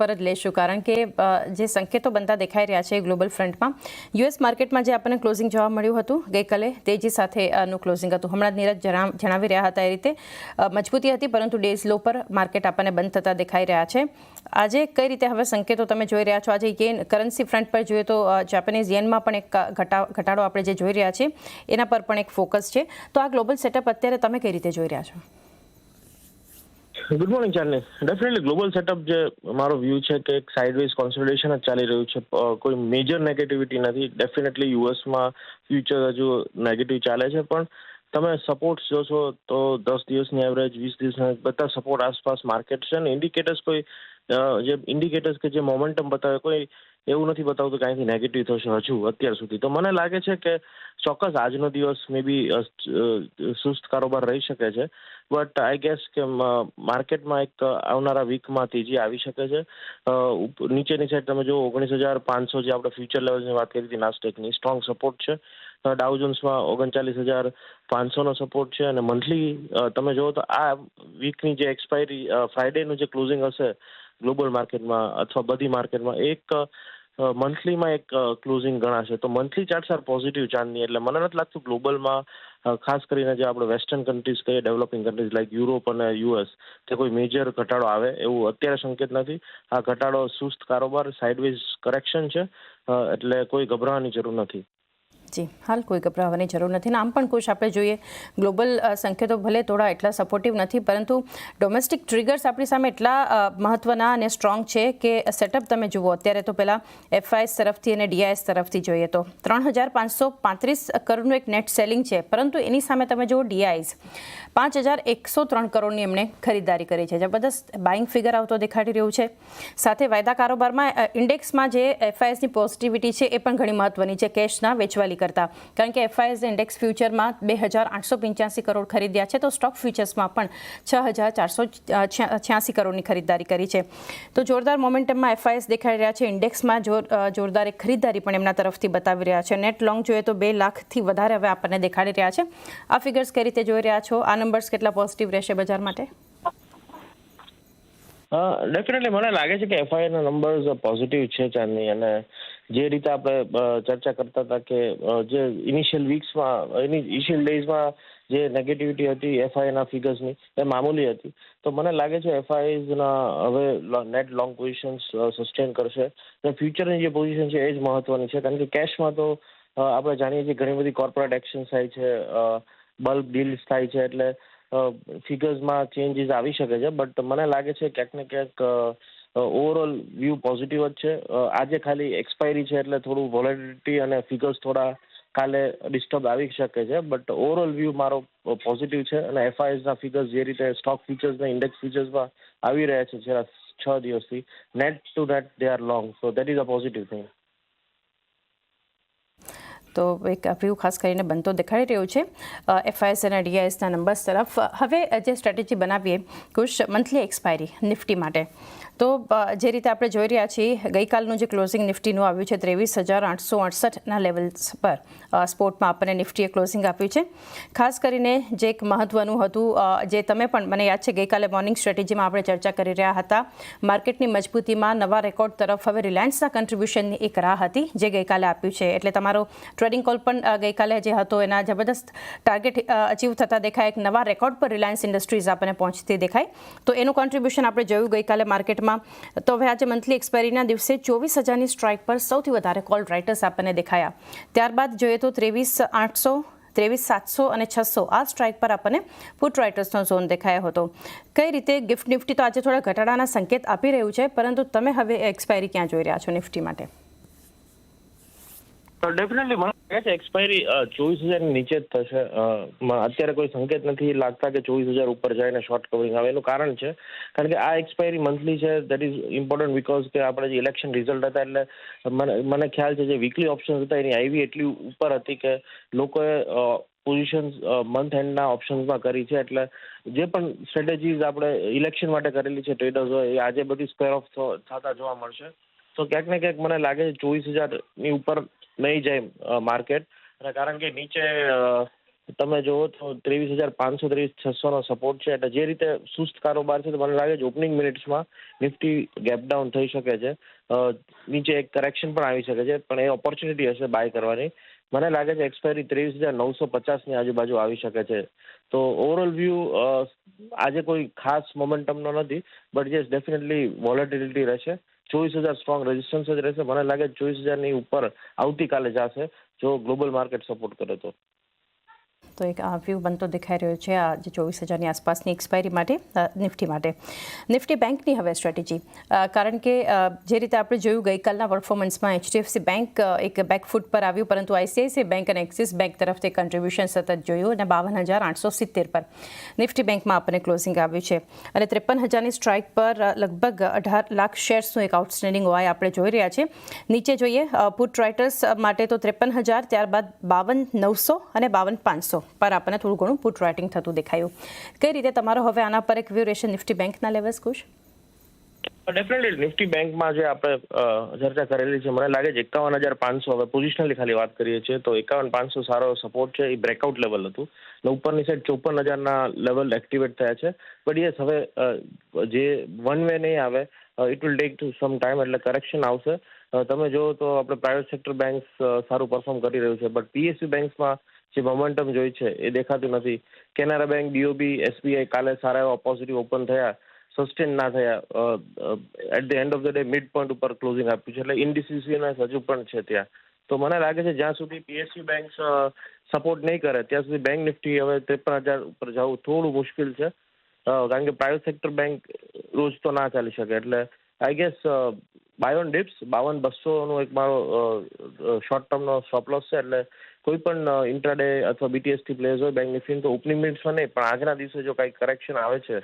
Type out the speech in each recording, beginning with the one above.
પર જ લઈશું કારણ કે જે સંકેતો બનતા દેખાઈ રહ્યા છે ગ્લોબલ ફ્રન્ટમાં યુએસ માર્કેટમાં જે આપણને ક્લોઝિંગ જોવા મળ્યું હતું ગઈકાલે તેજી સાથેનું ક્લોઝિંગ હતું. હમણાં જ નીરજ જણાવી રહ્યા હતા એ રીતે મજબૂતી હતી, પરંતુ ડેઝ લો પર માર્કેટ આપણને બંધ થતા દેખાઈ રહ્યા છે. આજે કઈ રીતે હવે સંકેતો તમે જોઈ રહ્યા છો? આજે યેન કરન્સી ફ્રન્ટ પર જોઈએ તો જાપાનીઝ યેનમાં પણ એક ઘટાડો આપણે જે જોઈ રહ્યા છીએ એના પર પણ એક ફોકસ છે. તો આ ગ્લોબલ સેટઅપ અત્યારે તમે કઈ રીતે જોઈ રહ્યા છો? Good morning Charlie. Definitely global setup જે મારો વ્યૂ છે કે એક સાઇડવેઝ કોન્સોલિડેશન જ ચાલી રહ્યું છે. કોઈ મેજર નેગેટિવિટી નથી. ડેફિનેટલી યુએસમાં ફ્યુચર હજુ નેગેટિવ ચાલે છે, પણ તમે સપોર્ટ્સ જોશો તો 10 દિવસની એવરેજ, 20 દિવસના બધા સપોર્ટ આસપાસ માર્કેટ છે અને ઇન્ડિકેટર્સ કોઈ જે ઇન્ડિકેટર્સ કે જે મોમેન્ટમ બતાવે કોઈ એવું નથી બતાવતું કે અહીંથી નેગેટિવ થશે હજુ અત્યાર સુધી. તો મને લાગે છે કે ચોક્કસ આજનો દિવસ મે બી સુસ્ત કારોબાર રહી શકે છે, બટ આઈ ગેસ કે માર્કેટમાં એક આવનારા વીકમાં તેજી આવી શકે છે. નીચેની સાઈડ તમે જો 19,500 જે આપણે ફ્યુચર લેવલ્સની વાત કરી હતી નાસ્ટેકની, સ્ટ્રોંગ સપોર્ટ છે. ડાઉ જોન્સમાં 39,500નો સપોર્ટ છે અને મંથલી તમે જુઓ તો આ વીકની જે એક્સપાયરી ફ્રાઇડેનું જે ક્લોઝિંગ હશે ગ્લોબલ માર્કેટમાં અથવા બધી માર્કેટમાં એક મંથલીમાં એક ક્લોઝિંગ ગણાશે. તો મંથલી ચાર્ટ્સ આર પોઝિટિવ ચાંદની. એટલે મને નથી લાગતું ગ્લોબલમાં ખાસ કરીને જે આપણે વેસ્ટર્ન કન્ટ્રીઝ કહીએ, ડેવલપિંગ કન્ટ્રીઝ લાઈક યુરોપ અને યુએસ, તે કોઈ મેજર ઘટાડો આવે એવું અત્યારે સંકેત નથી. આ ઘટાડો સુસ્ત કારોબાર, સાઇડવેઝ કરેક્શન છે, એટલે કોઈ ગભરાવાની જરૂર નથી. જી, હાલ કોઈ ગભરાવાની જરૂર નથી. આમ પણ કુછ આપણે જોઈએ ગ્લોબલ સંકેતો ભલે થોડા એટલા સપોર્ટિવ નથી, પરંતુ ડોમેસ્ટિક ટ્રિગર્સ આપણી સામે એટલા મહત્વના અને સ્ટ્રોંગ છે કે સેટઅપ તમે જુઓ અત્યારે તો પહેલાં એફઆઈએસ તરફથી અને ડીઆઈએસ તરફથી જોઈએ તો 3,535 કરોડનું એક નેટ સેલિંગ છે, પરંતુ એની સામે તમે જુઓ ડીઆઈએસ 5,103 કરોડની એમણે ખરીદારી કરી છે. જબરદસ્ત બાઇંગ ફિગર આવતો દેખાડી રહ્યું છે. સાથે વાયદા કારોબારમાં ઇન્ડેક્સમાં જે એફઆઈએસની પોઝિટિવિટી છે એ પણ ઘણી મહત્વની છે કેશના વેચવાલી કરતા, કારણ કે એફઆઈએસ ઇન્ડેક્સ ફ્યુચરમાં 2,885 કરોડ ખરીદ્યા છે, તો સ્ટોક ફ્યુચર્સમાં પણ 6,486 કરોડની ખરીદારી કરી છે. તો જોરદાર મોમેન્ટમમાં એફઆઈએસ દેખાઈ રહ્યા છે. ઇન્ડેક્સમાં જોરદાર એક ખરીદારી પણ એમના તરફથી બતાવી રહ્યા છે. નેટ લોંગ જોઈએ તો 2 લાખથી વધારે હવે આપણને દેખાડી રહ્યા છે. આ ફિગર્સ કઈ રીતે જોઈ રહ્યા છો? આ નંબર્સ કેટલા પોઝિટિવ રહેશે બજાર માટે? ડેફિનેટલી મને લાગે છે કે એફઆઈઆઈના નંબર્સ પોઝિટિવ છે ચાંદની. અને જે રીતે આપણે ચર્ચા કરતા હતા કે જે ઇનિશિયલ વીક્સમાં, ઇનિશિયલ ડેઝમાં જે નેગેટિવિટી હતી એફઆઈઆઈના ફિગર્સની એ મામૂલી હતી. તો મને લાગે છે એફઆઈઆઈના હવે નેટ લોંગ પોઝિશન્સ સસ્ટેન કરશે અને ફ્યુચરની જે પોઝિશન છે એ જ મહત્વની છે, કારણ કે કેશમાં તો આપણે જાણીએ છીએ ઘણી બધી કોર્પોરેટ એક્શન થાય છે, બલ્ક ડીલ્સ થાય છે, એટલે ફિગર્સમાં ચેન્જીસ આવી શકે છે. બટ મને લાગે છે ક્યાંક ને ક્યાંક ઓવરઓલ વ્યૂ પોઝિટિવ જ છે. આજે ખાલી એક્સપાયરી છે એટલે થોડું વોલેટિલિટી અને ફિગર્સ થોડા કાલે ડિસ્ટર્બ આવી શકે છે, બટ ઓવરઓલ વ્યૂ મારો પોઝિટિવ છે. અને એફઆઈએસના ફિગર્સ જે રીતે સ્ટોક ફ્યુચર્સ ને ઇન્ડેક્સ ફ્યુચર્સમાં આવી રહ્યા છે છેલ્લા 6 દિવસથી, net two net they are long, so that is a positive thing. તો એક વ્યૂ ખાસ કરીને બનતો દેખાડી રહ્યું છે એફઆઈએસ અને ડીઆઈએસના નંબર્સ તરફ. હવે જે સ્ટ્રેટેજી બનાવીએ કુછ મંથલી એક્સપાયરી નિફ્ટી માટે, તો જે રીતે આપણે જોઈ રહ્યા છીએ ગઈકાલનું જે ક્લોઝિંગ નિફ્ટીનું આવ્યું છે 23,868ના લેવલ્સ પર સ્પોર્ટમાં આપણને નિફ્ટીએ ક્લોઝિંગ આપ્યું છે. ખાસ કરીને જે એક મહત્વનું હતું, જે તમે પણ મને યાદ છે ગઈકાલે મોર્નિંગ સ્ટ્રેટેજીમાં આપણે ચર્ચા કરી રહ્યા હતા, માર્કેટની મજબૂતીમાં નવા રેકોર્ડ તરફ હવે રિલાયન્સના કન્ટ્રીબ્યુશનની એક રાહ હતી જે ગઈકાલે આપ્યું છે. એટલે તમારો ટ્રેડિંગ કોલ પણ ગઈકાલે જે હતો એના જબરદસ્ત ટાર્ગેટ અચીવ થતા દેખાય, એક નવા રેકોર્ડ પર રિલાયન્સ ઇન્ડસ્ટ્રીઝ આપણને પહોંચતી દેખાય. તો એનું કોન્ટ્રીબ્યુશન આપણે જોયું ગઈકાલે માર્કેટમાં. તો હવે આજે મંથલી એક્સપાયરીના દિવસે 24,000ની સ્ટ્રાઇક પર સૌથી વધારે કોલ રાઇટર્સ આપણને દેખાયા. ત્યારબાદ જોઈએ તો 23,800, 23,700 અને 600 આ સ્ટ્રાઇક પર આપણને પુટ રાઇટર્સનો ઝોન દેખાયો હતો. કઈ રીતે ગિફ્ટ નિફ્ટી તો આજે થોડા ઘટાડાના સંકેત આપી રહ્યું છે, પરંતુ તમે હવે એક્સપાયરી ક્યાં જોઈ રહ્યા છો નિફ્ટી માટે? ડેફિનેટલી મને લાગે છે એક્સપાયરી 24,000ની નીચે જ થશે. અત્યારે કોઈ સંકેત નથી લાગતા કે 24,000 ઉપર જઈને શોર્ટ કવરિંગ આવે. એનું કારણ છે કારણ કે આ એક્સપાયરી મંથલી છે. દેટ ઇઝ ઇમ્પોર્ટન્ટ બીકોઝ કે આપણે જે ઇલેક્શન રિઝલ્ટ હતા એટલે મને ખ્યાલ છે જે વીકલી ઓપ્શન હતા એની આઈવી એટલી ઉપર હતી કે લોકોએ પોઝિશન્સ મંથ એન્ડના ઓપ્શન્સમાં કરી છે. એટલે જે પણ સ્ટ્રેટેજીઝ આપણે ઇલેક્શન માટે કરેલી છે ટ્રેડર્સોએ એ આજે બધી સ્ક્વેર ઓફ થતા જોવા મળશે. તો ક્યાંક ને ક્યાંક મને લાગે છે 24,000ની ઉપર નહીં જાય માર્કેટ, અને કારણ કે નીચે તમે જુઓ તો 23,500 23,600 સપોર્ટ છે. એટલે જે રીતે સુસ્ત કારોબાર છે તો મને લાગે છે ઓપનિંગ મિનિટ્સમાં નિફ્ટી ગેપ ડાઉન થઈ શકે છે. નીચે એક કરેક્શન પણ આવી શકે છે, પણ એ ઓપોર્ચ્યુનિટી હશે બાય કરવાની. મને લાગે છે એક્સપાયરી 23,950 ની આજુબાજુ આવી શકે છે. તો ઓવરઓલ વ્યૂ આજે કોઈ ખાસ મોમેન્ટમનો નથી, બટ યસ ડેફિનેટલી વોલેટિલિટી રહેશે. 24,000 સ્ટ્રોંગ રેઝિસ્ટન્સ જ રહેશે. મને લાગે 24,000 ની ઉપર આવતીકાલે જશે જો ગ્લોબલ માર્કેટ સપોર્ટ કરે તો. તો એક આ વ્યૂ બનતો દેખાઈ રહ્યો છે આ જે 24,000ની આસપાસની એક્સપાયરી માટે નિફ્ટી માટે. નિફ્ટી બેંકની હવે સ્ટ્રેટેજી, કારણ કે જે રીતે આપણે જોયું ગઈકાલના પરફોર્મન્સમાં HDFC બેંક એક બેકફૂટ પર આવ્યું, પરંતુ ICICI બેંક અને એક્સિસ બેંક તરફથી કન્ટ્રીબ્યુશન સતત જોયું અને 52,870 પર નિફ્ટી બેંકમાં આપણને ક્લોઝિંગ આવ્યું છે. અને 53,000ની સ્ટ્રાઇક પર લગભગ 18 લાખ શેર્સનું એક આઉટસ્ટેન્ડિંગ હોય આપણે જોઈ રહ્યા છે. નીચે જોઈએ પુટ રાઇટર્સ માટે તો 53,000, ત્યારબાદ 52,900 અને 52,500 પર આપણને થોડું ઘણું પુટ રાઇટિંગ થતું દેખાયું. કઈ રીતે તમારો હવે આના પર એક વ્યૂ રહેશે નિફ્ટી બેંકના લેવલ્સ ખુશ? ડેફિનેટલી નિફ્ટી બેંકમાં જે આપણે ચર્ચા કરેલી છે, મને લાગે છે 51,500, હવે પોઝિશનલી ખાલી વાત કરીએ છીએ તો 51,500 સારો સપોર્ટ છે. એ બ્રેકઆઉટ લેવલ હતું ને ઉપરની સાઈડ 54,000ના લેવલ એક્ટિવેટ થયા છે. બટ યસ હવે જે વન વે નહીં આવે, it will take to some time, એટલે કરેક્શન આવશે. તમે જુઓ તો આપણે પ્રાઇવેટ સેક્ટર બેંક્સ સારું પરફોર્મ કરી રહ્યું છે, બટ PSU બેંક્સમાં જે મોમેન્ટમ જોઈ છે એ દેખાતું નથી. કેનેરા બેંક, BOB, SBI કાલે સારા એવા પોઝિટિવ ઓપન થયા, સસ્ટેન ના થયા. At the end of the day mid point ઉપર ક્લોઝિંગ આપ્યું છે, એટલે ઇનડિસિસિવનેસ હજુ પણ છે ત્યાં. તો મને લાગે છે જ્યાં સુધી PSU બેંક્સ સપોર્ટ નહીં કરે ત્યાં સુધી બેંક નિફ્ટી હવે 53,000 ઉપર જવું થોડું મુશ્કેલ છે, કારણ કે પ્રાઇવેટ સેક્ટર બેંક રોજ તો ના ચાલી શકે. એટલે I guess buy on dips 52,200નો એક મારો શોર્ટ ટર્મનો સ્ટોપ લોસ છે. એટલે કોઈ પણ ઇન્ટ્રાડે અથવા BTST પ્લેયર્સ હોય બેંક નિફ્ટી તો ઓપનિંગ મિનિટ્સમાં નહીં પણ આજના દિવસે જો કંઈક કરેક્શન આવે છે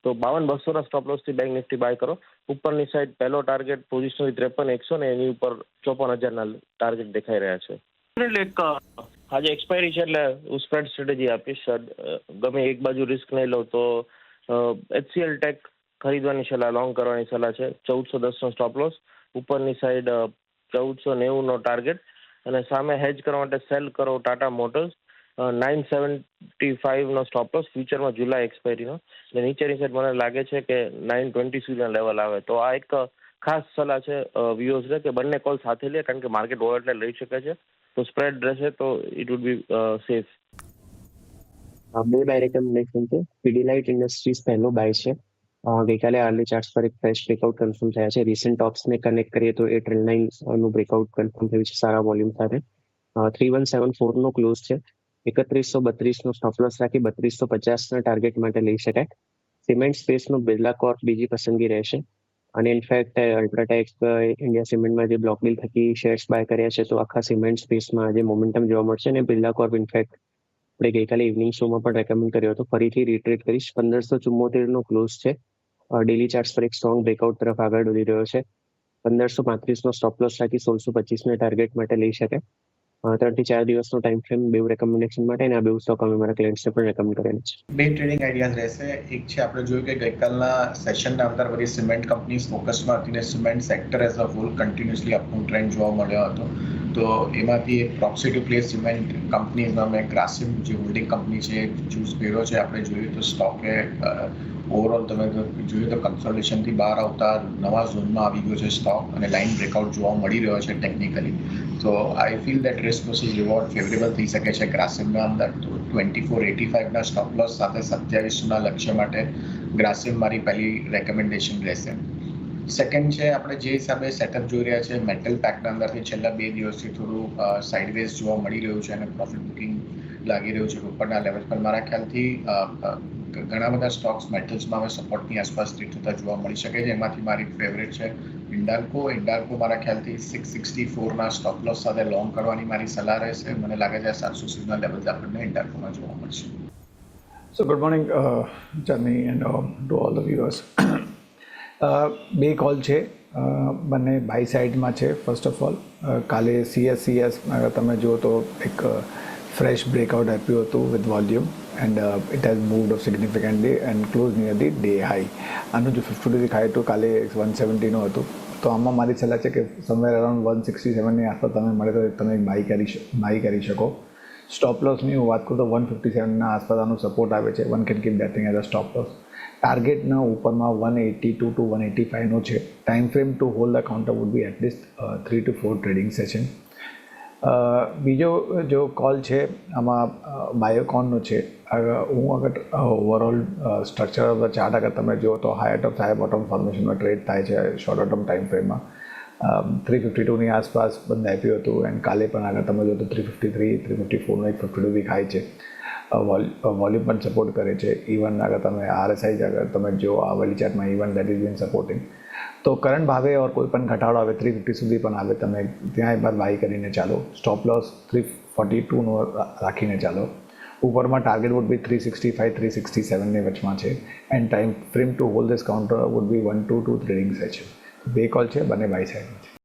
તો 52,200ના સ્ટોપ લોસથી બેંક નિફ્ટી બાય કરો. ઉપરની સાઈડ પહેલો ટાર્ગેટ પોઝિશનલી 53,100 ને એની ઉપર 54,000ના ટાર્ગેટ દેખાઈ રહ્યા છે. એક આજે એક્સપાયરી છે એટલે હું સ્પ્રેડ સ્ટ્રેટેજી આપીશ. ગમે એક બાજુ રિસ્ક નહીં લઉં તો HCL ટેક ખરીદવાની સલાહ, લોંગ કરવાની સલાહ છે. 1410નો સ્ટોપ લોસ, ઉપરની સાઈડ 1490નો ટાર્ગેટ, અને સામે હેજ કરવા માટે સેલ કરો ટાટા મોટર્સ, 975નો સ્ટોપ લોસ ફ્યુચરમાં જુલાઈ એક્સપાયરીનો. અને નીચેની સાઈડ મને લાગે છે કે 920 સુધીના લેવલ આવે. તો આ એક ખાસ સલાહ છે વ્યુઅર્સને કે બંને કોલ સાથે લે, કારણ કે માર્કેટ વોલેટાઇલ રહી શકે છે. તો સ્પ્રેડ રહેશે તો ઇટ વુડ બી સેફ. બે બાય રેકમેન્ડેશન છે. પીડીલાઇટ ઇન્ડસ્ટ્રીઝ પહેલો બાય છે. ગઈકાલે અર્લી ચાર્ટ્સ પર એક ફ્રેશ બ્રેકઆઉટ કન્ફર્મ થયા છે. રિસન્ટ ટોપ્સને કનેક્ટ કરીએ તો 899નું બ્રેકઆઉટ કન્ફર્મ થયું છે સારા વોલ્યુમ સાથે. 3174નો ક્લોઝ છે. 3132નો સ્ટોપ લોસ રાખી 3250ના ટાર્ગેટ માટે લઈ શકાય. સિમેન્ટ સ્પેસનો બિરલા કોર્પ બીજી પસંદગી રહેશે. અને ઇનફેક્ટ અલ્ટ્રાટેક ઇન્ડિયા સિમેન્ટમાં જે બ્લોક ડીલ થકી શેર્સ બાય કર્યા છે તો આખા સિમેન્ટ સ્પેસમાં આજે મોમેન્ટમ જોવા મળશે. અને બિરલા કોર્પ ઇનફેક્ટ આપણે ગઈકાલે ઇવનિંગ શોમાં પણ રેકમેન્ડ કર્યો હતો, ફરીથી રિટ્રેટ કરીશ. 1574નો ક્લોઝ છે. ડેલી ચાર્ટ્સ પર એક સ્ટ્રોંગ બ્રેકઆઉટ તરફ આગળ વધી રહ્યો છે. 1535નો સ્ટોપ લોસ રાખી 1625ના ટાર્ગેટ માટે લઈ શકે. 3 થી 4 દિવસનો ટાઈમ ફ્રેમ બેઉ રેકમેન્ડેશન માટે, અને આ બેઉ સ્ટોક અમે મારા ક્લાયન્ટ્સને પણ રેકમેન્ડ કરેલ છે. બે ટ્રેડિંગ આઈડિયાઝ રહેશે. એક છે આપણે જોયું કે ગઈકાલના સેશનના અંદર બધી સિમેન્ટ કંપનીઝ ફોકસમાં હતી ને cement sector as a whole continuously અપનું ટ્રેન્ડ જોવા મળ્યો હતો. તો એમાંથી એક પ્રોક્સી ટુ પ્લે સિમેન્ટ કંપનીઝમાં મેં ગ્રાસિમ જે હોલ્ડિંગ કંપની છે ચૂઝ કર્યો છે. આપણે જોયું તો સ્ટોકે ઓવરઓલ તમે જોયું તો કન્સોલિડેશનથી બહાર આવતા નવા ઝોનમાં આવી ગયો છે સ્ટોક, અને લાઇન બ્રેકઆઉટ જોવા મળી રહ્યો છે ટેકનિકલી. તો I feel that risk versus reward favourable થઈ શકે છે ગ્રાસિમના અંદર. તો 2485ના સ્ટોપ લોસ સાથે 27ના લક્ષ્ય માટે ગ્રાસિમ મારી પહેલી રેકમેન્ડેશન રહેશે. સેકન્ડ છે આપણે જે હિસાબે સેટઅપ જોઈ રહ્યા છે મેટલ પેકના અંદરથી છેલ્લા 2 દિવસથી થોડું સાઇડવેઝ જોવા મળી રહ્યું છે અને પ્રોફિટ બુકિંગ લાગી રહ્યું છે ઉપરના લેવલ પર. મારા ખ્યાલથી ઘણા બધા સ્ટોક્સ મેટલ્સમાં હવે સપોર્ટની આસપાસ ટ્રેડ થતા જોવા મળી શકે છે. એમાંથી મારી ફેવરેટ છે ઇન્ડાલ્કો. મારા ખ્યાલથી 664ના સ્ટોપ લોસ સાથે લોંગ કરવાની મારી સલાહ રહેશે. મને લાગે છે 700 સુધીના લેવલ આપણને ઇન્ડાલ્કોમાં જોવા મળશે. So good morning, Janni, and to all the viewers. બે કોલ છે, બંને બાય સાઇડમાં છે. ફર્સ્ટ ઓફ ઓલ કાલે CSCS તમે જુઓ તો એક ફ્રેશ બ્રેકઆઉટ આપ્યું હતું with volume, and it has moved up significantly and close near the day high. આનું જો 50 હાઈ તો કાલે 170નું હતું. તો આમાં મારી સલાહ છે કે સમવેર અરાઉન્ડ 167ની આસપાસ તમે મળે તો તમે બાય કરી શકો. સ્ટોપ લોસની હું વાત કરું તો 157ના આસપાસ આનો સપોર્ટ આવે છે. One can keep that thing as a stop loss. ટાર્ગેટના ઉપરમાં 182 to 185નો છે. Time frame to hold the counter would be at least 3 to 4 trading session. બીજો જો કોલ છે આમાં બાયોકોનનો છે. હું અગર overall structure of the chart અગર તમે જુઓ તો હાઈ ટોપ હાઈ બોટમ ફોર્મેશનમાં ટ્રેડ થાય છે શોર્ટ ટર્મ ટાઈમ ફ્રેમમાં. 352ની આસપાસ બંધ આપ્યું હતું એન્ડ કાલે પણ આગળ તમે જો તો 353 354નો એક 52 વીક હાઈ છે. વોલ્યુમ પણ સપોર્ટ કરે છે. ઇવન આગળ તમે RSI અગર તમે જો આ વાલી ચાર્ટમાં even that is been supporting. તો કરંટ ભાવે ઓર કોઈ પણ ઘટાડો આવે 350 સુધી પણ આવે તમે ત્યાં એક વાર બાય કરીને ચાલો. સ્ટોપ લોસ 342નો રાખીને ચાલો. ઉપરમાં ટાર્ગેટ વુડ બી 365 367ની વચમાં છે end time frame to hold this counter would B 1 to 2 trading session. બે કોલ છે બંને બાય સાઈડ છે.